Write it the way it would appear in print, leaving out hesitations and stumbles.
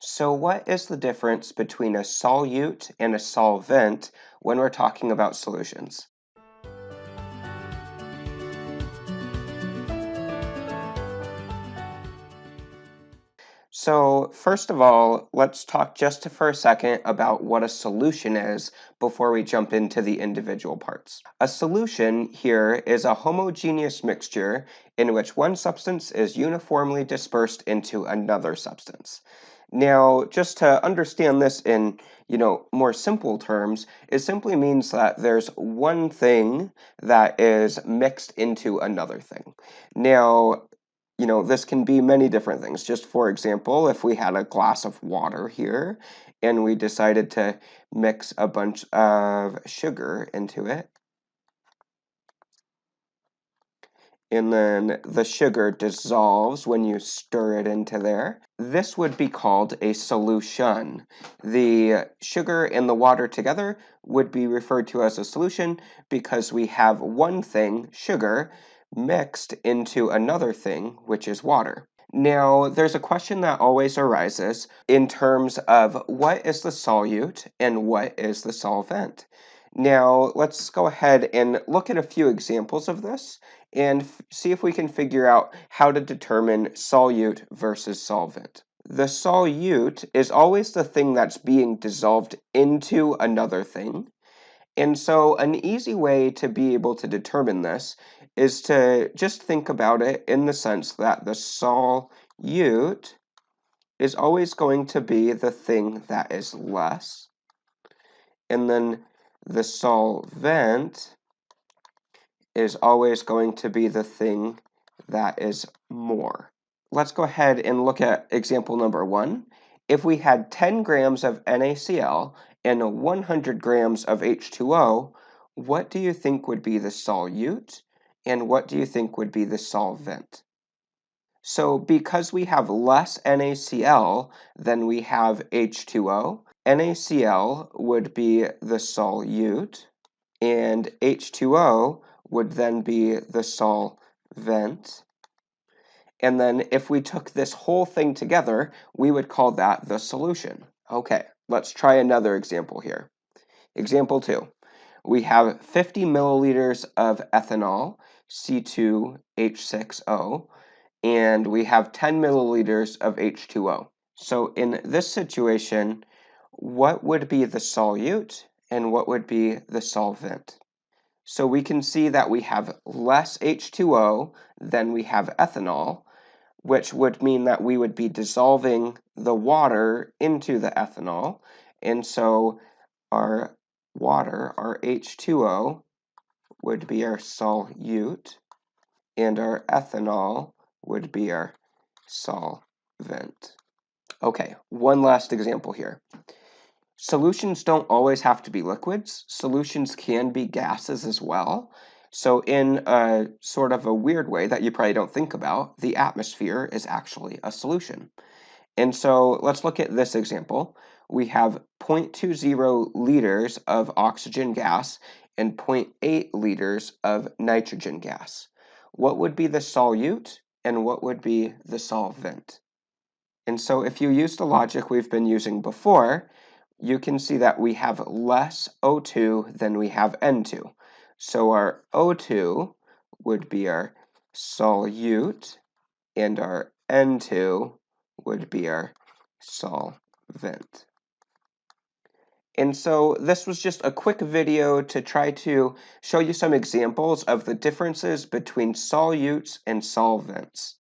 So what is the difference between a solute and a solvent when we're talking about solutions? So first of all, let's talk just for a second about what a solution is before we jump into the individual parts. A solution here is a homogeneous mixture in which one substance is uniformly dispersed into another substance. Now, just to understand this in, more simple terms, it simply means that there's one thing that is mixed into another thing. Now, this can be many different things. Just for example, if we had a glass of water here and we decided to mix a bunch of sugar into it, and then the sugar dissolves when you stir it into there, this would be called a solution. The sugar and the water together would be referred to as a solution because we have one thing, sugar, mixed into another thing, which is water. Now, there's a question that always arises in terms of what is the solute and what is the solvent. Now, let's go ahead and look at a few examples of this and see if we can figure out how to determine solute versus solvent. The solute is always the thing that's being dissolved into another thing. And so an easy way to be able to determine this is to just think about it in the sense that the solute is always going to be the thing that is less, and then the solvent is always going to be the thing that is more. Let's go ahead and look at example number 1. If we had 10 grams of NaCl and 100 grams of H2O, what do you think would be the solute and what do you think would be the solvent? So because we have less NaCl than we have H2O, NaCl would be the solute and H2O would then be the solvent. And then if we took this whole thing together, we would call that the solution. Okay, let's try another example here. Example 2. We have 50 milliliters of ethanol, C2H6O, and we have 10 milliliters of H2O. So in this situation, what would be the solute and what would be the solvent? So we can see that we have less H2O than we have ethanol, which would mean that we would be dissolving the water into the ethanol. And so our water, our H2O, would be our solute, and our ethanol would be our solvent. Okay, one last example here. Solutions don't always have to be liquids. Solutions can be gases as well. So in a sort of a weird way that you probably don't think about, the atmosphere is actually a solution. And so let's look at this example. We have 0.20 liters of oxygen gas and zero point 0.8 liters of nitrogen gas. What would be the solute and what would be the solvent? And so if you use the logic we've been using before, you can see that we have less O2 than we have N2. So our O2 would be our solute, and our N2 would be our solvent. And so this was just a quick video to try to show you some examples of the differences between solutes and solvents.